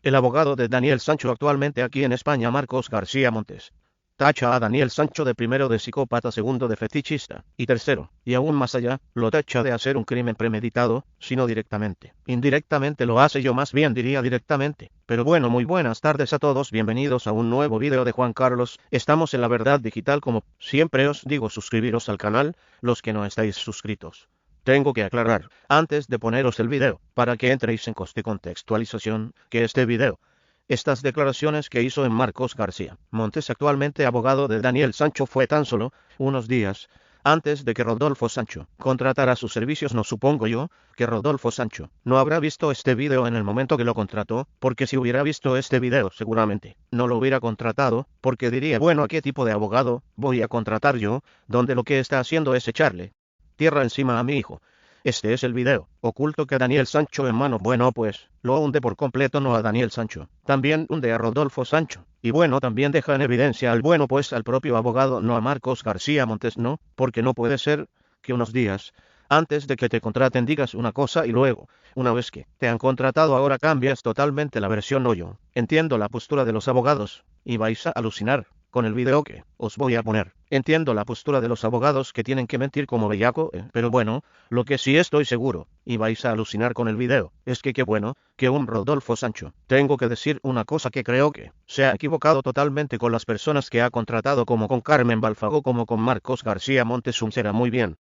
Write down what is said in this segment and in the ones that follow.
El abogado de Daniel Sancho actualmente aquí en España, Marcos García Montes, tacha a Daniel Sancho de primero de psicópata, segundo de fetichista, y tercero, y aún más allá, lo tacha de hacer un crimen premeditado, sino directamente. Indirectamente lo hace, yo más bien diría directamente. Pero bueno, muy buenas tardes a todos, bienvenidos a un nuevo video de Juan Carlos. Estamos en La Verdad Digital, como siempre os digo, suscribiros al canal, los que no estáis suscritos. Tengo que aclarar, antes de poneros el video, para que entréis en contextualización, que este video, estas declaraciones que hizo en Marcos García Montes, actualmente abogado de Daniel Sancho, fue tan solo unos días antes de que Rodolfo Sancho contratara sus servicios. No supongo yo que Rodolfo Sancho no habrá visto este video en el momento que lo contrató, porque si hubiera visto este video seguramente no lo hubiera contratado, porque diría, bueno, ¿a qué tipo de abogado voy a contratar yo, donde lo que está haciendo es echarle tierra encima a mi hijo? Este es el video oculto que Daniel Sancho en mano. Bueno, pues lo hunde por completo, no a Daniel Sancho, también hunde a Rodolfo Sancho. Y bueno, también deja en evidencia al al propio abogado, no a Marcos García Montes, no, porque no puede ser que unos días antes de que te contraten digas una cosa y luego, una vez que te han contratado, ahora cambias totalmente la versión. No, yo entiendo la postura de los abogados, y vais a alucinar con el video que os voy a poner. Entiendo la postura de los abogados que tienen que mentir como bellaco, pero bueno, lo que sí estoy seguro, y vais a alucinar con el video, es que qué bueno, que un Rodolfo Sancho. Tengo que decir una cosa, que creo que se ha equivocado totalmente con las personas que ha contratado, como con Carmen Balfago, como con Marcos García Montes. Será muy bien,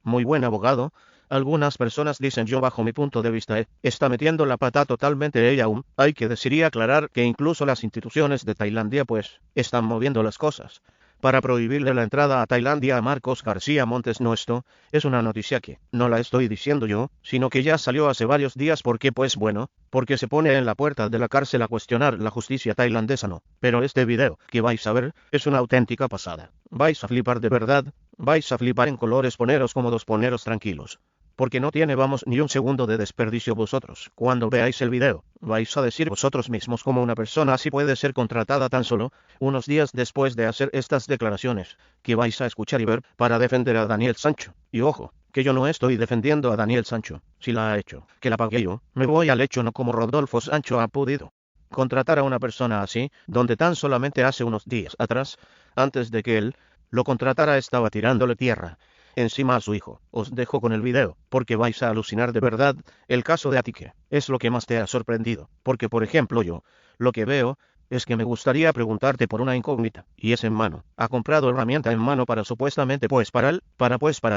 muy buen abogado. Algunas personas dicen, yo bajo mi punto de vista, está metiendo la pata totalmente ella aún. Hay que decir y aclarar que incluso las instituciones de Tailandia pues están moviendo las cosas para prohibirle la entrada a Tailandia a Marcos García Montes. No, esto es una noticia que no la estoy diciendo yo, sino que ya salió hace varios días. ¿Por qué? Pues bueno, porque se pone en la puerta de la cárcel a cuestionar la justicia tailandesa. No, pero este video que vais a ver es una auténtica pasada. Vais a flipar de verdad, vais a flipar en colores. Poneros cómodos, poneros tranquilos, porque no tiene, vamos, ni un segundo de desperdicio. Vosotros, cuando veáis el video, vais a decir vosotros mismos cómo una persona así puede ser contratada tan solo unos días después de hacer estas declaraciones que vais a escuchar y ver para defender a Daniel Sancho. Y ojo, que yo no estoy defendiendo a Daniel Sancho. Si la ha hecho, que la pague yo, me voy al hecho, no como Rodolfo Sancho ha podido contratar a una persona así, donde tan solamente hace unos días atrás, antes de que él lo contratara, estaba tirándole tierra encima a su hijo. Os dejo con el video, porque vais a alucinar de verdad. El caso de Atique es lo que más te ha sorprendido, porque por ejemplo yo, lo que veo es que me gustaría preguntarte por una incógnita, y es en mano. Ha comprado herramienta en mano para supuestamente pues para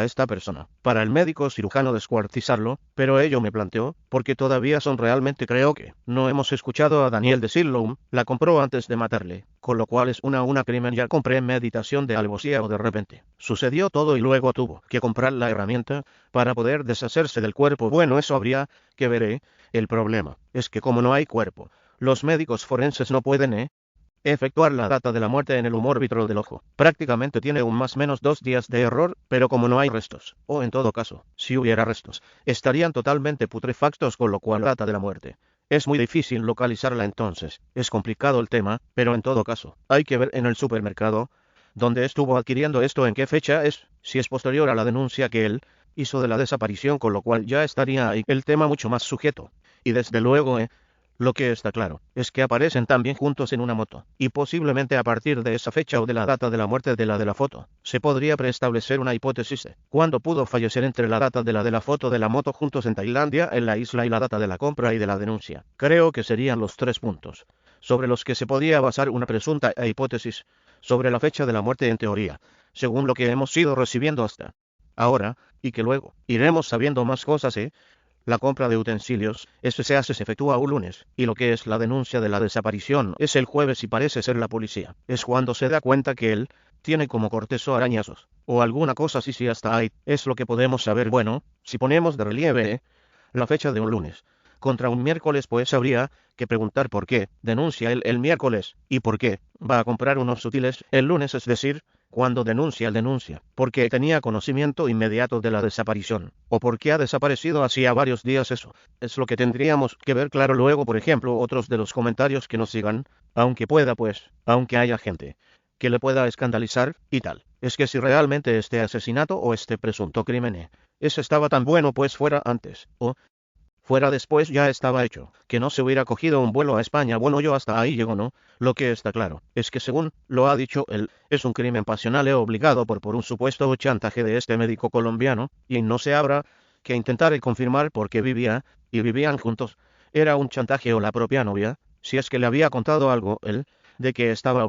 esta persona, para el médico cirujano descuartizarlo, pero ello me planteó, porque todavía son realmente, creo que no hemos escuchado a Daniel decirlo, la compró antes de matarle, con lo cual es una crimen. Ya compré en meditación de alevosía, o de repente sucedió todo y luego tuvo que comprar la herramienta para poder deshacerse del cuerpo. Bueno, eso habría que ver, ¿eh? El problema es que como no hay cuerpo, los médicos forenses no pueden efectuar la data de la muerte en el humor vitral del ojo. Prácticamente tiene un más menos 2 días de error, pero como no hay restos, o en todo caso, si hubiera restos, estarían totalmente putrefactos, con lo cual la data de la muerte es muy difícil localizarla. Entonces, es complicado el tema, pero en todo caso, hay que ver en el supermercado donde estuvo adquiriendo esto en qué fecha es, si es posterior a la denuncia que él hizo de la desaparición, con lo cual ya estaría ahí el tema mucho más sujeto. Y desde luego, lo que está claro es que aparecen también juntos en una moto, y posiblemente a partir de esa fecha o de la data de la muerte de la foto, se podría preestablecer una hipótesis de cuándo pudo fallecer, entre la data de la foto de la moto juntos en Tailandia, en la isla, y la data de la compra y de la denuncia. Creo que serían los 3 puntos sobre los que se podía basar una presunta hipótesis sobre la fecha de la muerte, en teoría, según lo que hemos ido recibiendo hasta ahora, y que luego iremos sabiendo más cosas. La compra de utensilios, eso se efectúa un lunes, y lo que es la denuncia de la desaparición es el jueves, y parece ser la policía es cuando se da cuenta que él tiene como cortes o arañazos, o alguna cosa así. Si hasta ahí es lo que podemos saber. Bueno, si ponemos de relieve la fecha de un lunes contra un miércoles, pues habría que preguntar por qué denuncia él el miércoles, y por qué va a comprar unos útiles el lunes, es decir, cuando denuncia porque tenía conocimiento inmediato de la desaparición, o porque ha desaparecido hacía varios días. Eso es lo que tendríamos que ver claro. Luego, por ejemplo, otros de los comentarios que nos sigan, aunque pueda pues, aunque haya gente que le pueda escandalizar y tal, es que si realmente este asesinato o este presunto crimen ese estaba tan bueno, pues fuera antes, o fuera después ya estaba hecho, que no se hubiera cogido un vuelo a España. Bueno, yo hasta ahí llego, ¿no? Lo que está claro es que según lo ha dicho él, es un crimen pasional e obligado por un supuesto chantaje de este médico colombiano, y no se habrá que intentar confirmar por qué vivía, y vivían juntos. Era un chantaje o la propia novia, si es que le había contado algo él, de que estaba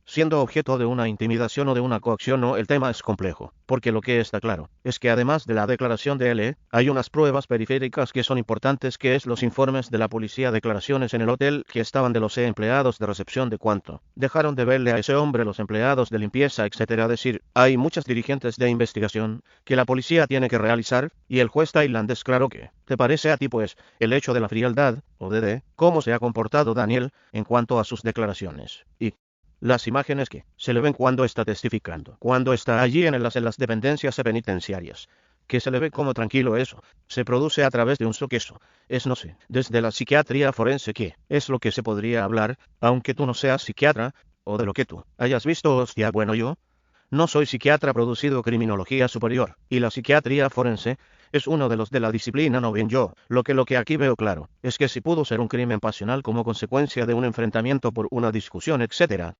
siendo objeto de una intimidación o de una coacción. No, el tema es complejo, porque lo que está claro es que además de la declaración de él, hay unas pruebas periféricas que son importantes, que es los informes de la policía, declaraciones en el hotel que estaban de los empleados de recepción de cuánto dejaron de verle a ese hombre, los empleados de limpieza, etcétera. Es decir, hay muchas dirigentes de investigación que la policía tiene que realizar, y el juez tailandés, claro que, ¿te parece a ti pues el hecho de la frialdad, o de cómo se ha comportado Daniel en cuanto a sus declaraciones, y las imágenes que se le ven cuando está testificando, cuando está allí en las dependencias penitenciarias, que se le ve como tranquilo? Eso se produce a través de un soqueso, es no sé, desde la psiquiatría forense, que es lo que se podría hablar, aunque tú no seas psiquiatra, o de lo que tú hayas visto. Hostia, bueno, yo no soy psiquiatra, producido criminología superior, y la psiquiatría forense es uno de los de la disciplina. No bien, yo, lo que aquí veo claro, es que si pudo ser un crimen pasional como consecuencia de un enfrentamiento por una discusión, etcétera,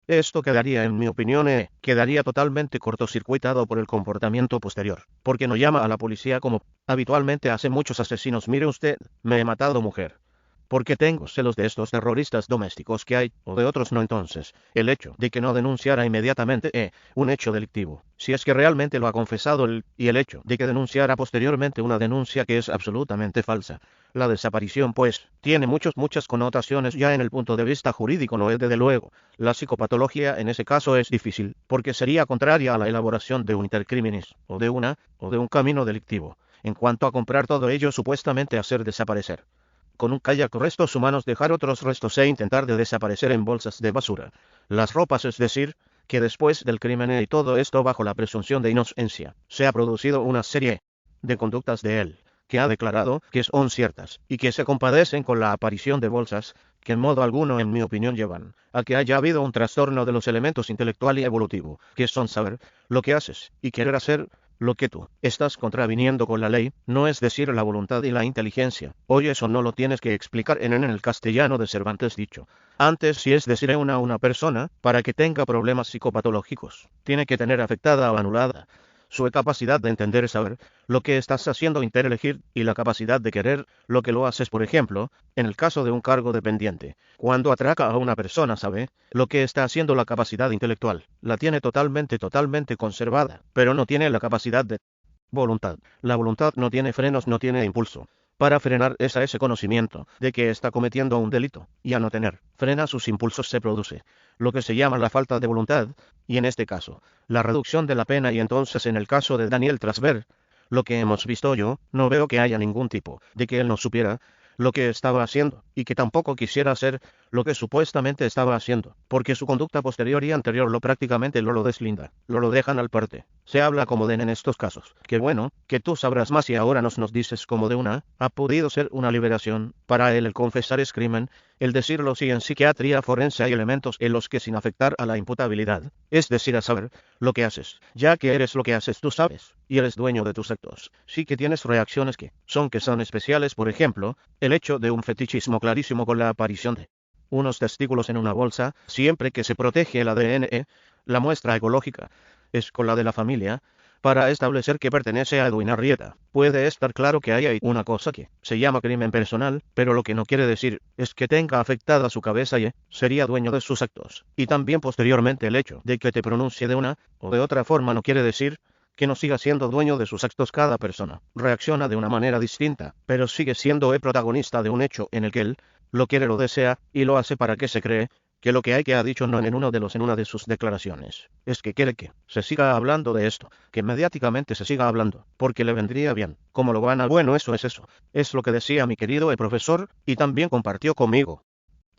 esto quedaría, en mi opinión, quedaría totalmente cortocircuitado por el comportamiento posterior, porque no llama a la policía como habitualmente hacen muchos asesinos. Mire usted, me he matado, mujer, porque tengo celos de estos terroristas domésticos que hay, o de otros no. Entonces, el hecho de que no denunciara inmediatamente un hecho delictivo, si es que realmente lo ha confesado él, y el hecho de que denunciara posteriormente una denuncia que es absolutamente falsa. La desaparición, pues, tiene muchas connotaciones ya en el punto de vista jurídico, no es desde luego. La psicopatología en ese caso es difícil, porque sería contraria a la elaboración de un intercriminis, o de un camino delictivo, en cuanto a comprar todo ello supuestamente hacer desaparecer con un kayak restos humanos, dejar otros restos e intentar de desaparecer en bolsas de basura las ropas. Es decir, que después del crimen y todo esto bajo la presunción de inocencia, se ha producido una serie de conductas de él, que ha declarado que son ciertas, y que se compadecen con la aparición de bolsas, que en modo alguno, en mi opinión, llevan a que haya habido un trastorno de los elementos intelectual y evolutivo, que son saber lo que haces y querer hacer lo que tú estás contraviniendo con la ley, no es decir, la voluntad y la inteligencia. Oye, eso no lo tienes que explicar en el castellano de Cervantes dicho antes, si es decir, una persona, para que tenga problemas psicopatológicos, tiene que tener afectada o anulada su capacidad de entender, saber lo que estás haciendo, interelegir, y la capacidad de querer lo que lo haces. Por ejemplo, en el caso de un cargo dependiente, cuando atraca a una persona, sabe lo que está haciendo. La capacidad intelectual la tiene totalmente conservada, pero no tiene la capacidad de voluntad. La voluntad no tiene frenos, no tiene impulso para frenar ese conocimiento de que está cometiendo un delito, y a no tener frena sus impulsos se produce lo que se llama la falta de voluntad, y en este caso, la reducción de la pena. Y entonces, en el caso de Daniel, tras ver lo que hemos visto, yo no veo que haya ningún tipo de que él no supiera lo que estaba haciendo, y que tampoco quisiera hacer lo que supuestamente estaba haciendo, porque su conducta posterior y anterior prácticamente lo deslinda, lo dejan al parte. Se habla como de en estos casos. Qué bueno, que tú sabrás más, y ahora nos dices como de ha podido ser una liberación para él el confesar es crimen, el decirlo. Si en psiquiatría forense hay elementos en los que, sin afectar a la imputabilidad, es decir, a saber lo que haces, ya que eres lo que haces, tú sabes, y eres dueño de tus actos, sí que tienes reacciones que son especiales. Por ejemplo, el hecho de un fetichismo clarísimo con la aparición de unos testículos en una bolsa, siempre que se protege el ADN, la muestra ecológica es con la de la familia, para establecer que pertenece a Edwin Arrieta. Puede estar claro que hay una cosa que se llama crimen personal, pero lo que no quiere decir es que tenga afectada su cabeza y sería dueño de sus actos. Y también posteriormente, el hecho de que te pronuncie de una o de otra forma no quiere decir que no siga siendo dueño de sus actos. Cada persona reacciona de una manera distinta, pero sigue siendo el protagonista de un hecho en el que él lo quiere, lo desea, y lo hace para que se cree que lo que hay que ha dicho no en una de sus declaraciones es que quiere que se siga hablando de esto, que mediáticamente se siga hablando, porque le vendría bien. ¿Cómo lo gana? Bueno, eso, es lo que decía mi querido profesor, y también compartió conmigo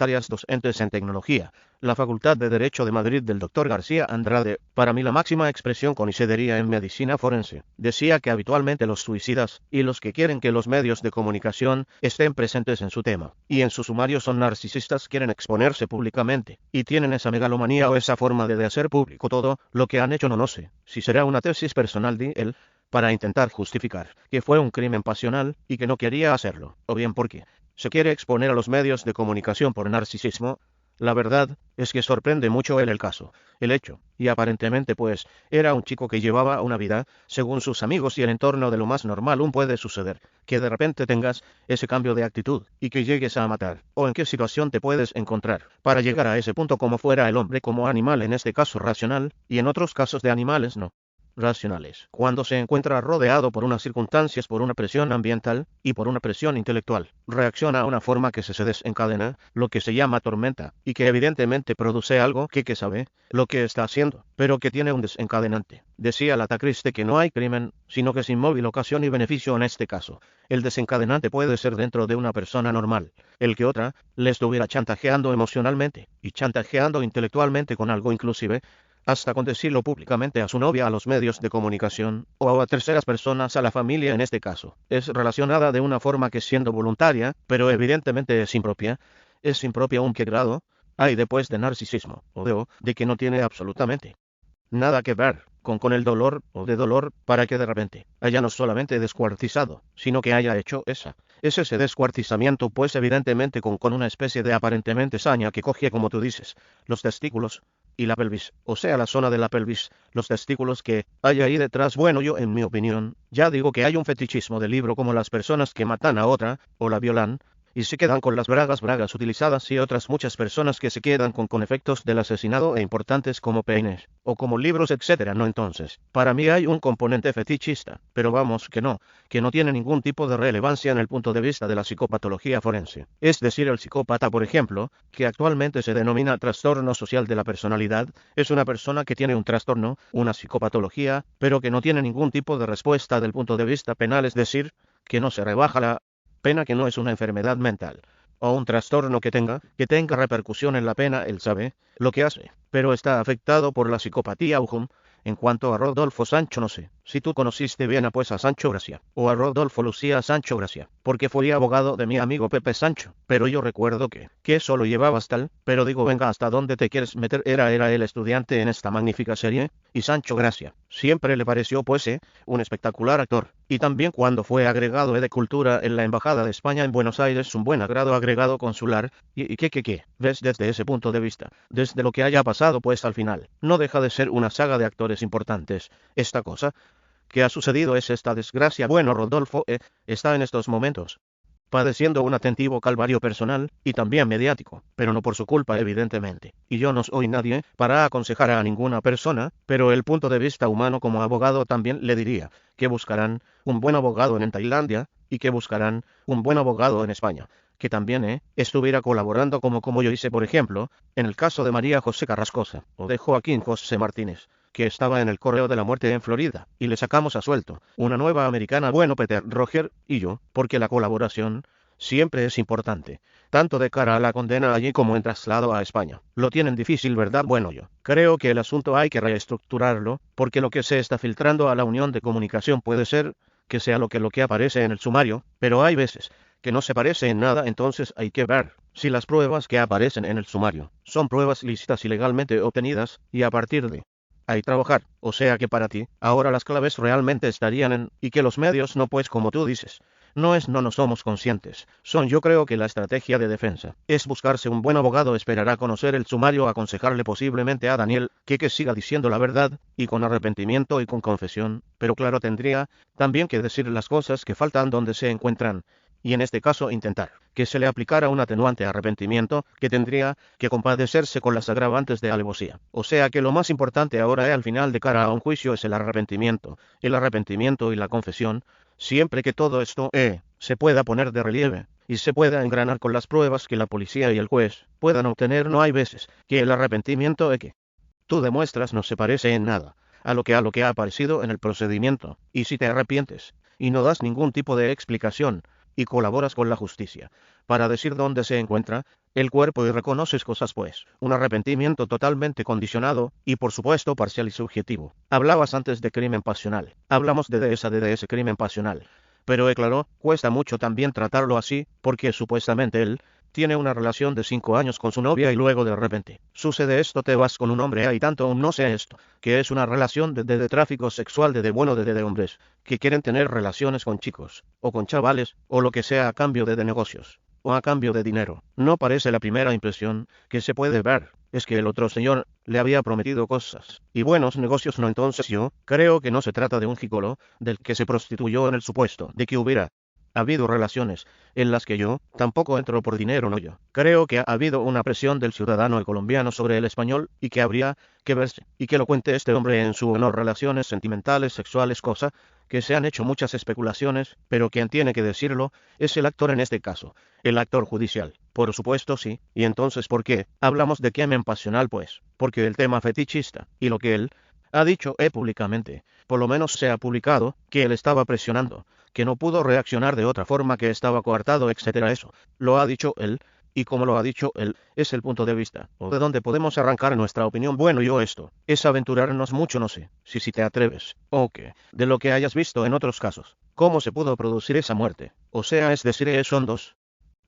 tareas docentes en tecnología, la Facultad de Derecho de Madrid, del Dr. García Andrade. Para mí la máxima expresión consideraría en medicina forense. Decía que habitualmente los suicidas, y los que quieren que los medios de comunicación estén presentes en su tema, y en su sumario, son narcisistas, quieren exponerse públicamente, y tienen esa megalomanía o esa forma de hacer público todo lo que han hecho. No sé si será una tesis personal de él, para intentar justificar que fue un crimen pasional y que no quería hacerlo, o bien porque se quiere exponer a los medios de comunicación por narcisismo. La verdad es que sorprende mucho el caso, el hecho, y aparentemente pues, era un chico que llevaba una vida, según sus amigos y el entorno de lo más normal puede suceder, que de repente tengas ese cambio de actitud, y que llegues a matar, o en qué situación te puedes encontrar, para llegar a ese punto como fuera el hombre como animal en este caso racional, y en otros casos de animales no racionales, cuando se encuentra rodeado por unas circunstancias, por una presión ambiental y por una presión intelectual, reacciona a una forma que se desencadena, lo que se llama tormenta, y que evidentemente produce algo que sabe lo que está haciendo, pero que tiene un desencadenante. Decía la Tacriste que no hay crimen, sino que sin móvil ocasión y beneficio en este caso. El desencadenante puede ser dentro de una persona normal, el que otra le estuviera chantajeando emocionalmente, y chantajeando intelectualmente con algo inclusive, hasta con decirlo públicamente a su novia, a los medios de comunicación, o a terceras personas, a la familia en este caso. Es relacionada de una forma que siendo voluntaria, pero evidentemente es impropia un qué grado hay después de narcisismo, de que no tiene absolutamente nada que ver con el dolor o de dolor para que de repente haya no solamente descuartizado, sino que haya hecho ese descuartizamiento pues evidentemente con una especie de aparentemente saña que coge como tú dices, los testículos y la pelvis, o sea la zona de la pelvis, los testículos que hay ahí detrás. Bueno, yo en mi opinión, ya digo que hay un fetichismo del libro como las personas que matan a otra, o la violan, y se quedan con las bragas utilizadas y otras muchas personas que se quedan con efectos del asesinado e importantes como peines, o como libros etcétera. No, entonces, para mí hay un componente fetichista, pero vamos que no tiene ningún tipo de relevancia en el punto de vista de la psicopatología forense. Es decir, el psicópata, por ejemplo, que actualmente se denomina trastorno social de la personalidad, es una persona que tiene un trastorno, una psicopatología, pero que no tiene ningún tipo de respuesta del punto de vista penal, es decir, que no se rebaja la pena, que no es una enfermedad mental o un trastorno que tenga repercusión en la pena. Él sabe lo que hace, pero está afectado por la psicopatía. En cuanto a Rodolfo Sancho, no sé si tú conociste bien a Sancho Gracia, o a Rodolfo Lucía Sancho Gracia, porque fue abogado de mi amigo Pepe Sancho, pero yo recuerdo que solo llevabas tal, pero digo, venga, ¿hasta dónde te quieres meter? Era el estudiante en esta magnífica serie, y Sancho Gracia siempre le pareció un espectacular actor, y también cuando fue agregado de Cultura en la Embajada de España en Buenos Aires, un buen agregado consular, y qué, ves, desde ese punto de vista, desde lo que haya pasado pues al final, no deja de ser una saga de actores importantes. Esta cosa que ha sucedido es esta desgracia. Bueno, Rodolfo está en estos momentos padeciendo un atentivo calvario personal y también mediático, pero no por su culpa evidentemente. Y yo no soy nadie para aconsejar a ninguna persona, pero el punto de vista humano como abogado también le diría que buscarán un buen abogado en Tailandia y que buscarán un buen abogado en España, que también estuviera colaborando como yo hice, por ejemplo, en el caso de María José Carrascosa o de Joaquín José Martínez, que estaba en el correo de la muerte en Florida, y le sacamos a suelto una nueva americana. Bueno, Peter, Roger y yo, porque la colaboración siempre es importante, tanto de cara a la condena allí como en traslado a España. Lo tienen difícil, ¿verdad? Bueno, yo creo que el asunto hay que reestructurarlo, porque lo que se está filtrando a la Unión de Comunicación puede ser que sea lo que aparece en el sumario, pero hay veces que no se parece en nada. Entonces hay que ver si las pruebas que aparecen en el sumario son pruebas lícitas y legalmente obtenidas, y a partir de ahí trabajar. O sea que para ti, ahora las claves realmente estarían en, y que los medios no, pues como tú dices, no somos conscientes. Yo creo que la estrategia de defensa es buscarse un buen abogado, esperar a conocer el sumario, aconsejarle posiblemente a Daniel que siga diciendo la verdad, y con arrepentimiento y con confesión, pero claro, tendría también que decir las cosas que faltan donde se encuentran, y en este caso intentar que se le aplicara un atenuante arrepentimiento, que tendría que compadecerse con las agravantes de alevosía. O sea que lo más importante ahora al final de cara a un juicio es el arrepentimiento y la confesión, siempre que todo esto se pueda poner de relieve y se pueda engranar con las pruebas que la policía y el juez puedan obtener. No hay veces que el arrepentimiento que tú demuestras no se parece en nada a lo que ha aparecido en el procedimiento, y si te arrepientes y no das ningún tipo de explicación y colaboras con la justicia para decir dónde se encuentra el cuerpo y reconoces cosas, pues un arrepentimiento totalmente condicionado y por supuesto parcial y subjetivo. Hablabas antes de crimen pasional, hablamos de ese crimen pasional, pero claro, cuesta mucho también tratarlo así, porque supuestamente él tiene una relación de 5 años con su novia y luego de repente sucede esto, te vas con un hombre y tanto aún no sé esto, que es una relación de tráfico sexual de hombres que quieren tener relaciones con chicos, o con chavales, o lo que sea a cambio de negocios, o a cambio de dinero. No parece la primera impresión que se puede ver, es que el otro señor le había prometido cosas y buenos negocios, no, entonces yo creo que no se trata de un gigolo del que se prostituyó en el supuesto de que hubiera habido relaciones en las que yo tampoco entro por dinero, no yo. Creo que ha habido una presión del ciudadano colombiano sobre el español y que habría que verse y que lo cuente este hombre en su honor, relaciones sentimentales, sexuales, cosa que se han hecho muchas especulaciones, pero quien tiene que decirlo es el actor en este caso, el actor judicial. Por supuesto sí, y entonces ¿por qué hablamos de crimen pasional? Pues, porque el tema fetichista, y lo que él ha dicho públicamente, por lo menos se ha publicado, que él estaba presionando, que no pudo reaccionar de otra forma, que estaba coartado, etcétera. Eso lo ha dicho él, y como lo ha dicho él, es el punto de vista, o de donde podemos arrancar nuestra opinión. Bueno, yo esto, es aventurarnos mucho, no sé, si te atreves, o qué, de lo que hayas visto en otros casos, cómo se pudo producir esa muerte, o sea, es decir, son dos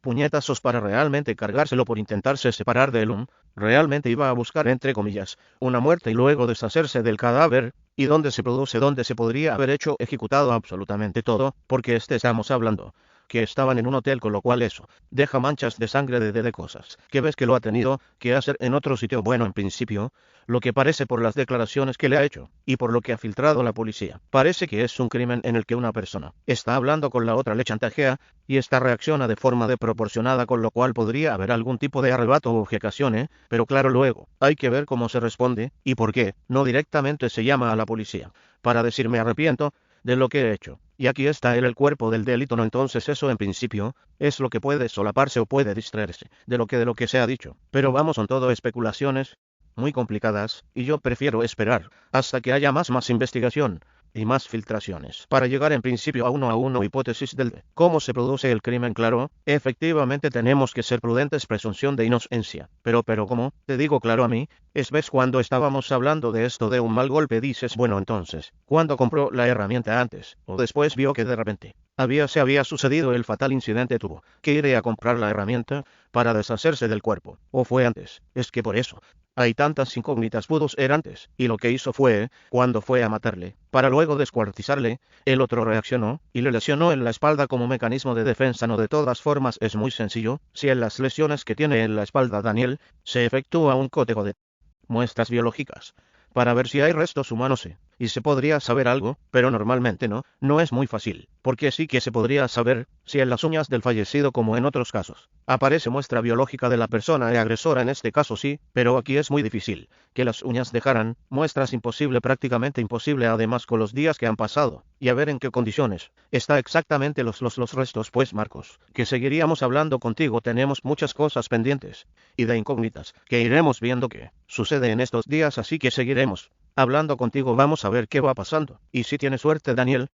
puñetazos para realmente cargárselo por intentarse separar de él. Realmente iba a buscar, entre comillas, una muerte y luego deshacerse del cadáver, y donde se produce, donde se podría haber hecho ejecutado absolutamente todo, porque estamos hablando que estaban en un hotel, con lo cual eso deja manchas de sangre de cosas que ves que lo ha tenido que hacer en otro sitio. Bueno, en principio, lo que parece por las declaraciones que le ha hecho, y por lo que ha filtrado la policía, parece que es un crimen en el que una persona está hablando con la otra, le chantajea, y esta reacciona de forma desproporcionada, con lo cual podría haber algún tipo de arrebato o obcecación, pero claro, luego hay que ver cómo se responde, y por qué no directamente se llama a la policía para decir me arrepiento de lo que he hecho. Y aquí está el cuerpo del delito, no, entonces eso en principio es lo que puede solaparse o puede distraerse de lo que se ha dicho. Pero vamos, son todo especulaciones muy complicadas, y yo prefiero esperar hasta que haya más investigación y más filtraciones, para llegar en principio a uno hipótesis del cómo se produce el crimen. Claro, efectivamente tenemos que ser prudentes, presunción de inocencia, pero como te digo, claro, a mí, ves, cuando estábamos hablando de esto de un mal golpe, dices, bueno, entonces, ¿cuándo compró la herramienta? Antes o después vio que de repente se había sucedido el fatal incidente, tuvo que ir a comprar la herramienta para deshacerse del cuerpo, o fue antes. Es que por eso hay tantas incógnitas, pudo ser antes, y lo que hizo fue, cuando fue a matarle, para luego descuartizarle, el otro reaccionó, y le lesionó en la espalda como mecanismo de defensa. No, de todas formas es muy sencillo, si en las lesiones que tiene en la espalda Daniel, se efectúa un cotejo de muestras biológicas, para ver si hay restos humanos, y se podría saber algo, pero normalmente no es muy fácil, porque sí que se podría saber si en las uñas del fallecido, como en otros casos, aparece muestra biológica de la persona y agresora. En este caso sí, pero aquí es muy difícil que las uñas dejaran muestras, imposible, prácticamente imposible, además con los días que han pasado, y a ver en qué condiciones está exactamente los restos. Pues Marcos, que seguiríamos hablando contigo, tenemos muchas cosas pendientes y de incógnitas que iremos viendo que sucede en estos días, así que seguiremos hablando contigo. Vamos a ver qué va pasando, y si tienes suerte, Daniel,